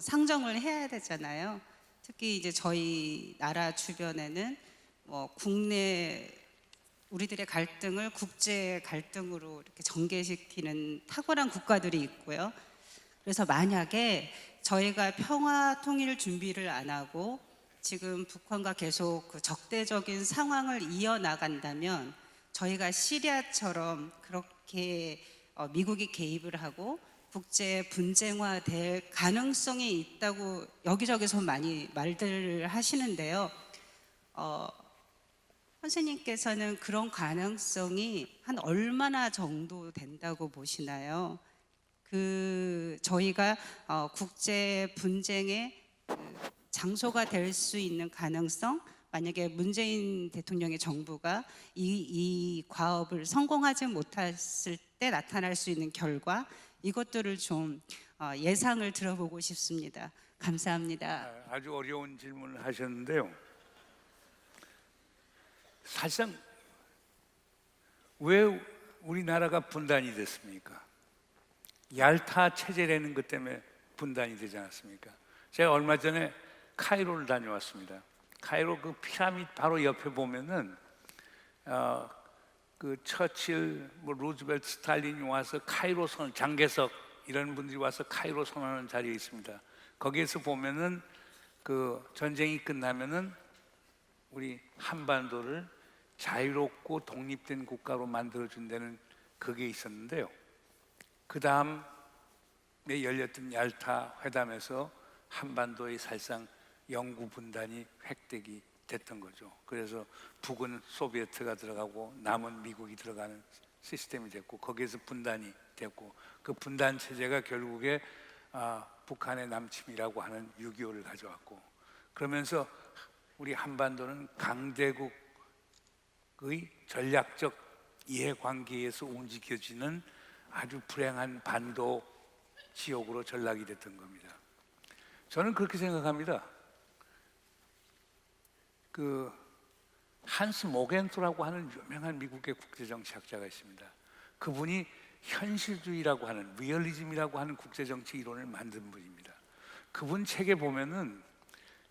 상정을 해야 되잖아요. 특히 이제 저희 나라 주변에는 국내 우리들의 갈등을 국제 갈등으로 이렇게 전개시키는 탁월한 국가들이 있고요. 그래서 만약에 저희가 평화 통일 준비를 안 하고 지금 북한과 계속 그 적대적인 상황을 이어나간다면 저희가 시리아처럼 그렇게 미국이 개입을 하고 국제 분쟁화될 가능성이 있다고 여기저기서 많이 말들을 하시는데요. 선생님께서는 그런 가능성이 한 얼마나 정도 된다고 보시나요? 저희가 국제 분쟁의 장소가 될 수 있는 가능성, 만약에 문재인 대통령의 정부가 이 과업을 성공하지 못했을 때 나타날 수 있는 결과, 이것들을 좀 예상을 들어보고 싶습니다. 감사합니다. 아주 어려운 질문을 하셨는데요. 사실상 왜 우리나라가 분단이 됐습니까? 얄타 체제라는 것 때문에 분단이 되지 않았습니까? 제가 얼마 전에 카이로를 다녀왔습니다. 카이로 그 피라미드 바로 옆에 보면은 그 처칠, 뭐 루즈벨트, 스탈린이 와서 카이로 선, 장개석 이런 분들이 와서 카이로 선언하는 자리에 있습니다. 거기에서 보면은 그 전쟁이 끝나면은 우리 한반도를 자유롭고 독립된 국가로 만들어준다는 그게 있었는데요. 그 다음에 열렸던 얄타 회담에서 한반도의 사실상 영구 분단이 획득이 됐던 거죠. 그래서 북은 소비에트가 들어가고 남은 미국이 들어가는 시스템이 됐고 거기에서 분단이 됐고 그 분단 체제가 결국에 북한의 남침이라고 하는 6.25를 가져왔고 그러면서 우리 한반도는 강대국의 전략적 이해관계에서 움직여지는 아주 불행한 반도 지역으로 전락이 됐던 겁니다. 저는 그렇게 생각합니다. 그 한스 모겐토라고 하는 유명한 미국의 국제정치학자가 있습니다. 그분이 현실주의라고 하는 리얼리즘이라고 하는 국제정치 이론을 만든 분입니다. 그분 책에 보면은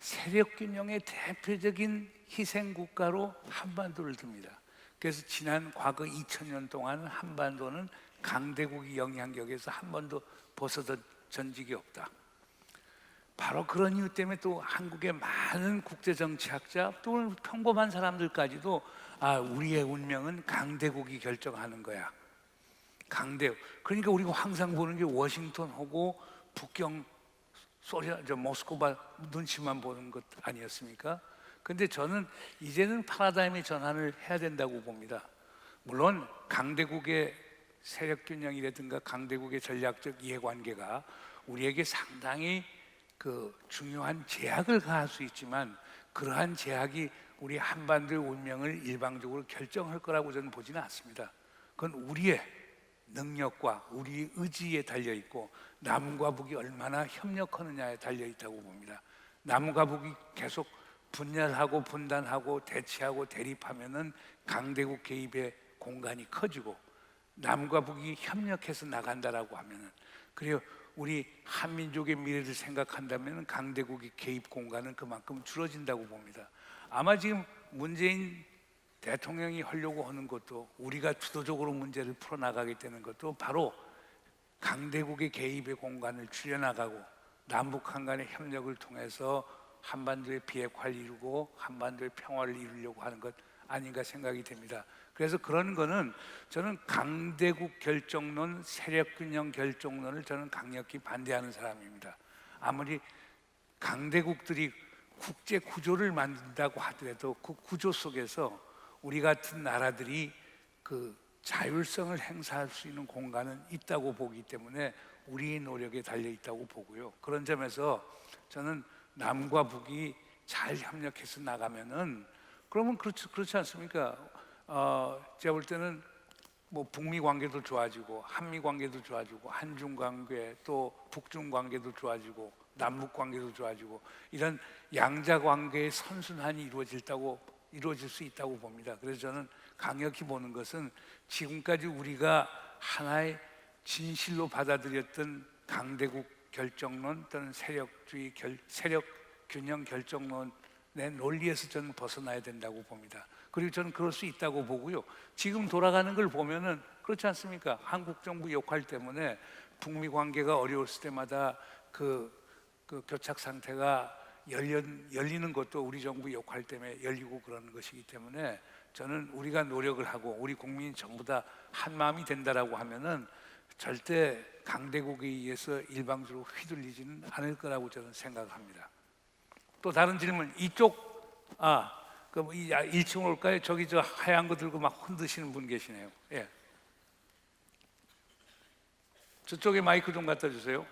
세력균형의 대표적인 희생국가로 한반도를 듭니다. 그래서 지난 과거 2000년 동안 한반도는 강대국의 영향력에서 한 번도 벗어던 전직이 없다. 바로 그런 이유 때문에 또 한국의 많은 국제정치학자 또 평범한 사람들까지도 우리의 운명은 강대국이 결정하는 거야. 강대국. 그러니까 우리가 항상 보는 게 워싱턴하고 북경 모스크바 눈치만 보는 것 아니었습니까? 근데 저는 이제는 파라다임의 전환을 해야 된다고 봅니다. 물론 강대국의 세력균형이라든가 강대국의 전략적 이해관계가 우리에게 상당히 그 중요한 제약을 가할 수 있지만 그러한 제약이 우리 한반도의 운명을 일방적으로 결정할 거라고 저는 보지는 않습니다. 그건 우리의 능력과 우리 의지에 달려 있고 남과 북이 얼마나 협력하느냐에 달려 있다고 봅니다. 남과 북이 계속 분열하고 분단하고 대치하고 대립하면은 강대국 개입의 공간이 커지고 남과 북이 협력해서 나간다라고 하면은 그리고 우리 한민족의 미래를 생각한다면 강대국의 개입 공간은 그만큼 줄어진다고 봅니다. 아마 지금 문재인 대통령이 하려고 하는 것도 우리가 주도적으로 문제를 풀어나가게 되는 것도 바로 강대국의 개입의 공간을 줄여나가고 남북한 간의 협력을 통해서 한반도의 비핵화를 이루고 한반도의 평화를 이루려고 하는 것 아닌가 생각이 됩니다. 그래서 그런 거는 저는 강대국 결정론, 세력균형 결정론을 저는 강력히 반대하는 사람입니다. 아무리 강대국들이 국제 구조를 만든다고 하더라도 그 구조 속에서 우리 같은 나라들이 그 자율성을 행사할 수 있는 공간은 있다고 보기 때문에 우리의 노력에 달려 있다고 보고요. 그런 점에서 저는 남과 북이 잘 협력해서 나가면은 그러면 그렇지 않습니까? 제가 볼 때는 뭐 북미 관계도 좋아지고 한미 관계도 좋아지고 한중 관계 또 북중 관계도 좋아지고 남북 관계도 좋아지고 이런 양자 관계의 선순환이 이루어질 수 있다고 봅니다. 그래서 저는 강력히 보는 것은 지금까지 우리가 하나의 진실로 받아들였던 강대국 결정론 또는 세력 균형 결정론의 논리에서 저는 벗어나야 된다고 봅니다. 그리고 저는 그럴 수 있다고 보고요. 지금 돌아가는 걸 보면은 그렇지 않습니까? 한국 정부 역할 때문에 북미 관계가 어려웠을 때마다 그 교착 상태가 열리는 것도 우리 정부 역할 때문에 열리고 그러는 것이기 때문에 저는 우리가 노력을 하고 우리 국민이 전부 다 한 마음이 된다라고 하면은 절대 강대국에 의해서 일방적으로 휘둘리지는 않을 거라고 저는 생각합니다. 또 다른 질문 이쪽 그럼 1층 올까요? 저기 저 하얀 거 들고 막 흔드시는 분 계시네요. 예. 저쪽에 마이크 좀 갖다 주세요.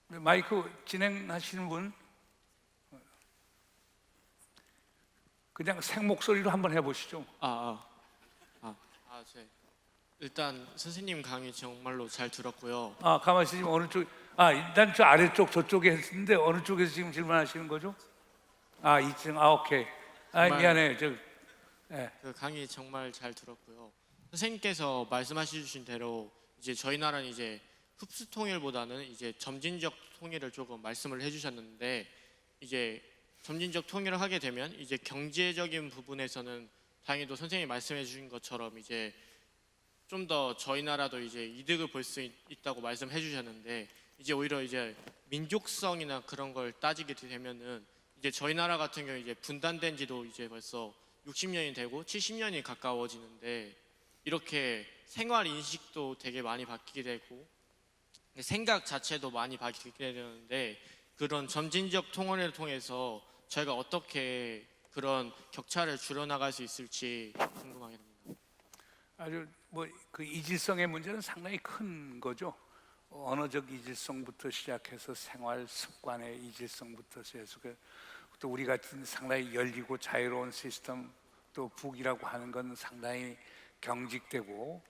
마이크 진행하시는 분 그냥 생목소리로 한번 해보시죠. 네. 일단 선생님 강의 정말로 잘 들었고요. 가만히 있으시면 어느 쪽 일단 저 아래쪽 저쪽에 했는데 어느 쪽에서 지금 질문하시는 거죠? 2층. 오케이. 정말- 미안해요. 그 강의 정말 잘 들었고요. 선생님께서 말씀하셔 주신 대로 이제 저희 나라는 이제 흡수 통일보다는 이제 점진적 통일을 조금 말씀을 해주셨는데, 이제 점진적 통일을 하게 되면 이제 경제적인 부분에서는 다행히도 선생님이 말씀해 주신 것처럼 이제 좀 더 저희 나라도 이제 이득을 볼 수 있다고 말씀해 주셨는데, 이제 오히려 이제 민족성이나 그런 걸 따지게 되면은 이제 저희 나라 같은 경우 이제 분단된 지도 이제 벌써 60년이 되고 70년이 가까워지는데, 이렇게 생활 인식도 되게 많이 바뀌게 되고 생각 자체도 많이 바뀌게 되는데, 그런 점진적 통일을 통해서 저희가 어떻게 그런 격차를 줄여나갈 수 있을지 궁금하게 됩니다. 아주 그 이질성의 문제는 상당히 큰 거죠. 언어적 이질성부터 시작해서 생활 습관의 이질성부터 해서 또 우리 같은 상당히 열리고 자유로운 시스템, 또 북이라고 하는 건 상당히 경직되고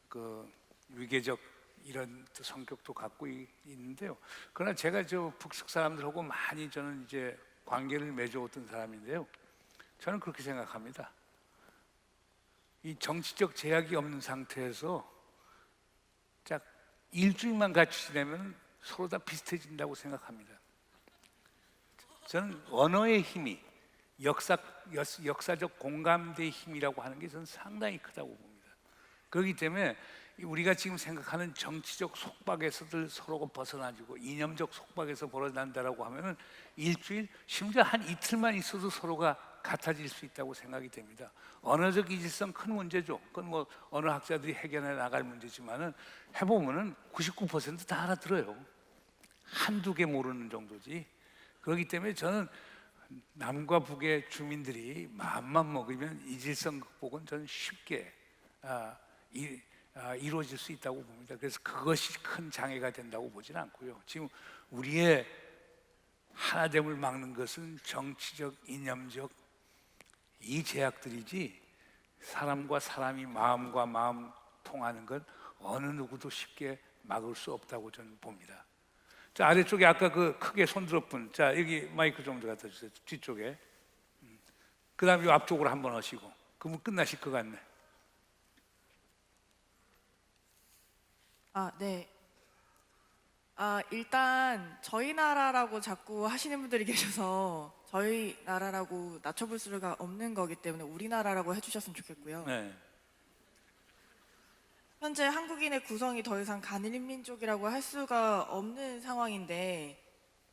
그 위계적 이런 또 성격도 갖고 있는데요. 그러나 제가 저 북측 사람들하고 많이 저는 이제 관계를 맺어왔던 사람인데요. 저는 그렇게 생각합니다. 이 정치적 제약이 없는 상태에서 딱 일주일만 같이 지내면 서로 다 비슷해진다고 생각합니다. 저는 언어의 힘이 역사적 공감대의 힘이라고 하는 게 저는 상당히 크다고 봅니다. 그렇기 때문에 우리가 지금 생각하는 정치적 속박에서들 서로가 벗어나지고 이념적 속박에서 벗어난다라고 하면은 일주일, 심지어 한 이틀만 있어도 서로가 같아질 수 있다고 생각이 됩니다. 언어적 이질성 큰 문제죠. 그건 어느 학자들이 해결해 나갈 문제지만은 해보면은 99%다 알아들어요. 한두 개 모르는 정도지. 그렇기 때문에 저는 남과 북의 주민들이 마음만 먹으면 이질성 극복은 저는 쉽게 이루어질 수 있다고 봅니다. 그래서 그것이 큰 장애가 된다고 보지는 않고요. 지금 우리의 하나됨을 막는 것은 정치적, 이념적 이 제약들이지, 사람과 사람이 마음과 마음 통하는 건 어느 누구도 쉽게 막을 수 없다고 저는 봅니다. 자, 아래쪽에 아까 그 크게 손들었 분, 자 여기 마이크 좀 더 갖다 주세요. 뒤쪽에. 그다음 이 앞쪽으로 한번 하시고. 그러면 끝나실 것 같네. 네. 일단 저희 나라라고 자꾸 하시는 분들이 계셔서 저희 나라라고 낮춰볼 수가 없는 거기 때문에 우리나라라고 해주셨으면 좋겠고요. 네. 현재 한국인의 구성이 더 이상 단일민족이라고 할 수가 없는 상황인데,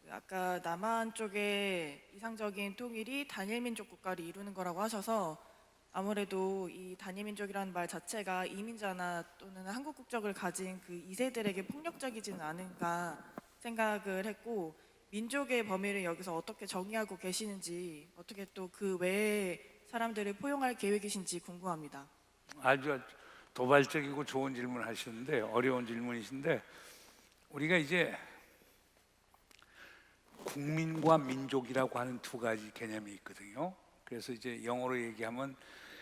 아까 남한 쪽에 이상적인 통일이 단일민족 국가를 이루는 거라고 하셔서 아무래도 이 단일민족이라는 말 자체가 이민자나 또는 한국 국적을 가진 그 2세들에게 폭력적이지는 않은가 생각을 했고, 민족의 범위를 여기서 어떻게 정의하고 계시는지, 어떻게 또 그 외에 사람들을 포용할 계획이신지 궁금합니다. 아주 도발적이고 좋은 질문을 하시는데, 어려운 질문이신데, 우리가 이제 국민과 민족이라고 하는 두 가지 개념이 있거든요. 그래서 이제 영어로 얘기하면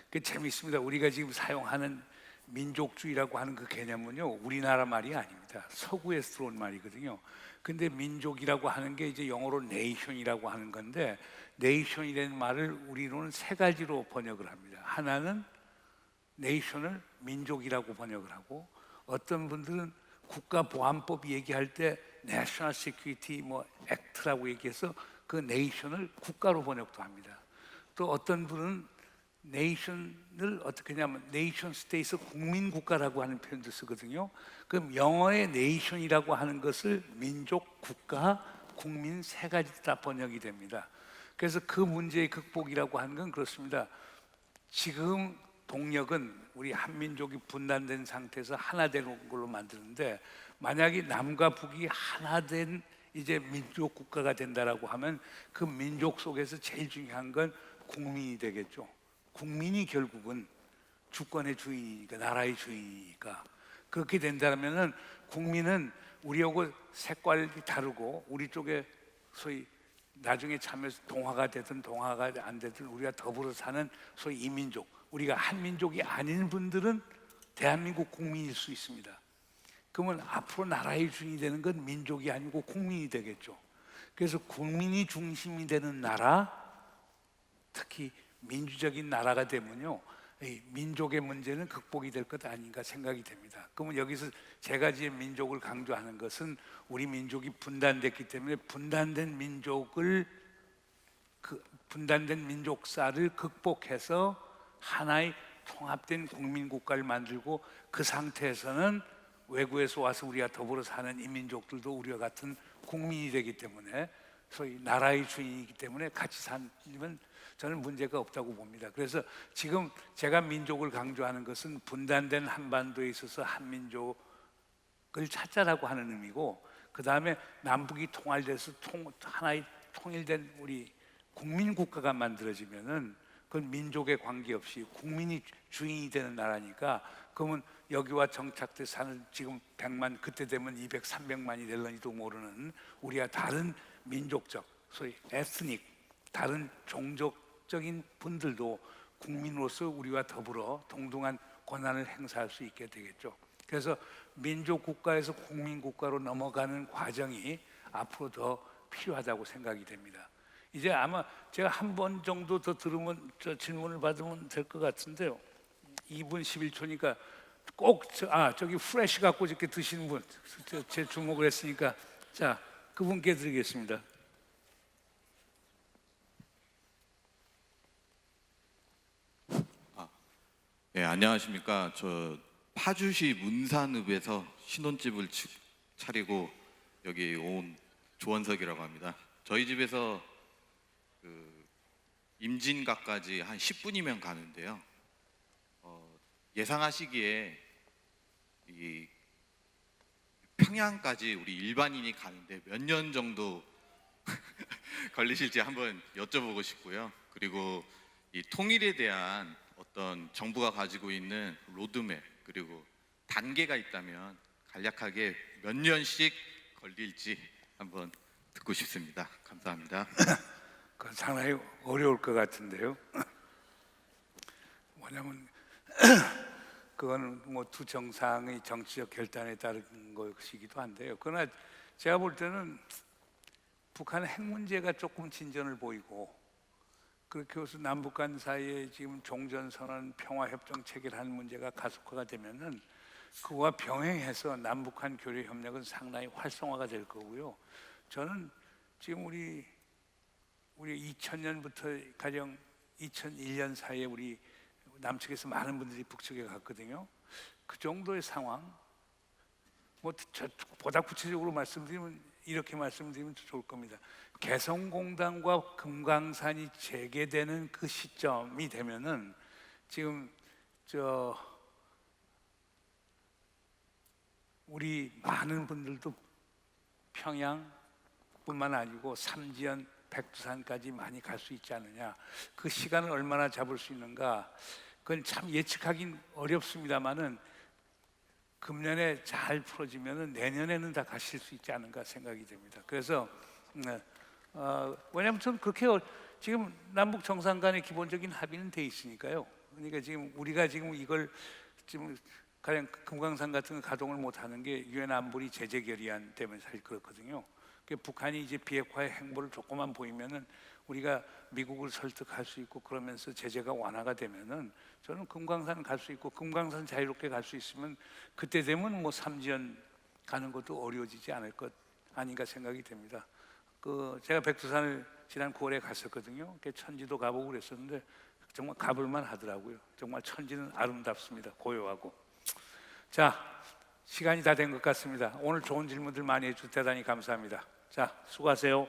그 재미있습니다. 우리가 지금 사용하는 민족주의라고 하는 그 개념은요, 우리나라 말이 아닙니다. 서구에서 들어온 말이거든요. 근데 민족이라고 하는 게 이제 영어로 네이션이라고 하는 건데, 네이션이라는 말을 우리로는 세 가지로 번역을 합니다. 하나는 네이션을 민족이라고 번역을 하고, 어떤 분들은 국가보안법 얘기할 때 National Security Act라고 얘기해서 그 네이션을 국가로 번역도 합니다. 또 어떤 분은 네이션을 어떻게 하냐면 네이션 스테이트, 국민국가라고 하는 표현도 쓰거든요. 그럼 영어의 네이션이라고 하는 것을 민족, 국가, 국민 세 가지 다 번역이 됩니다. 그래서 그 문제의 극복이라고 하는 건 그렇습니다. 지금 동력은 우리 한민족이 분단된 상태에서 하나 되는 걸로 만드는데, 만약에 남과 북이 하나 된 이제 민족 국가가 된다라고 하면 그 민족 속에서 제일 중요한 건 국민이 되겠죠. 국민이 결국은 주권의 주인이니까, 나라의 주인이니까. 그렇게 된다면은 국민은 우리하고 색깔이 다르고, 우리 쪽에 소위 나중에 참여해서 동화가 되든 동화가 안 되든 우리가 더불어 사는 소위 이민족, 우리가 한민족이 아닌 분들은 대한민국 국민일 수 있습니다. 그러면 앞으로 나라의 주인이 되는 건 민족이 아니고 국민이 되겠죠. 그래서 국민이 중심이 되는 나라, 특히 민주적인 나라가 되면요, 이 민족의 문제는 극복이 될 것 아닌가 생각이 됩니다. 그러면 여기서 세 가지의 민족을 강조하는 것은 우리 민족이 분단됐기 때문에 분단된 민족사를 극복해서 하나의 통합된 국민국가를 만들고, 그 상태에서는 외국에서 와서 우리가 더불어 사는 이 민족들도 우리와 같은 국민이 되기 때문에, 소위 나라의 주인이기 때문에 같이 살면 저는 문제가 없다고 봅니다. 그래서 지금 제가 민족을 강조하는 것은 분단된 한반도에 있어서 한민족을 찾자라고 하는 의미고, 그 다음에 남북이 통할돼서 하나의 통일된 우리 국민국가가 만들어지면은 그건 민족에 관계없이 국민이 주인이 되는 나라니까, 그러면 여기와 정착돼 사는 지금 100만, 그때 되면 200, 300만이 될런지도 모르는 우리가 다른 민족적, 소위 에스닉, 다른 종족적인 분들도 국민으로서 우리와 더불어 동등한 권한을 행사할 수 있게 되겠죠. 그래서 민족 국가에서 국민 국가로 넘어가는 과정이 앞으로 더 필요하다고 생각이 됩니다. 이제 아마 제가 한 번 정도 더 들으면 저 질문을 받으면 될 것 같은데요. 2분 11초니까 꼭 저기 프레쉬 갖고 이렇게 드시는 분, 제 주목을 했으니까 자, 그분께 드리겠습니다. 네, 안녕하십니까. 저 파주시 문산읍에서 신혼집을 차리고 여기 온 조원석이라고 합니다. 저희 집에서 그 임진각까지 한 10분이면 가는데요. 예상하시기에 이 평양까지 우리 일반인이 가는데 몇 년 정도 걸리실지 한번 여쭤보고 싶고요. 그리고 이 통일에 대한 어떤 정부가 가지고 있는 로드맵, 그리고 단계가 있다면 간략하게 몇 년씩 걸릴지 한번 듣고 싶습니다. 감사합니다. 그건 상당히 어려울 것 같은데요. 뭐냐면 그거는 뭐 두 정상의 정치적 결단에 따른 것이기도 한데요. 그러나 제가 볼 때는 북한 핵 문제가 조금 진전을 보이고, 그렇게 해서 남북 간 사이에 지금 종전선언 평화협정 체결하는 문제가 가속화가 되면은 그와 병행해서 남북한 교류 협력은 상당히 활성화가 될 거고요. 저는 지금 우리 2000년부터 가령 2001년 사이에 우리 남측에서 많은 분들이 북측에 갔거든요. 그 정도의 상황, 뭐 보다 구체적으로 말씀드리면 이렇게 말씀드리면 좋을 겁니다. 개성공단과 금강산이 재개되는 그 시점이 되면은 지금 우리 많은 분들도 평양뿐만 아니고 삼지연, 백두산까지 많이 갈 수 있지 않느냐. 그 시간을 얼마나 잡을 수 있는가, 그건 참 예측하긴 어렵습니다만은 금년에 잘 풀어지면은 내년에는 다 가실 수 있지 않은가 생각이 됩니다. 그래서 왜냐하면 저는 그렇게 지금 남북 정상 간의 기본적인 합의는 돼 있으니까요. 그러니까 지금 우리가 지금 이걸 지금 가령 금강산 같은 거 가동을 못 하는 게 유엔 안보리 제재 결의안 때문에 사실 그렇거든요. 북한이 이제 비핵화의 행보를 조금만 보이면은 우리가 미국을 설득할 수 있고, 그러면서 제재가 완화가 되면은 저는 금강산 갈 수 있고, 금강산 자유롭게 갈 수 있으면 그때 되면 뭐 삼지연 가는 것도 어려워지지 않을 것 아닌가 생각이 됩니다. 제가 백두산을 지난 9월에 갔었거든요. 천지도 가보고 그랬었는데 정말 가볼만 하더라고요. 정말 천지는 아름답습니다. 고요하고. 자, 시간이 다 된 것 같습니다. 오늘 좋은 질문들 많이 해주셔서 대단히 감사합니다. 자, 수고하세요.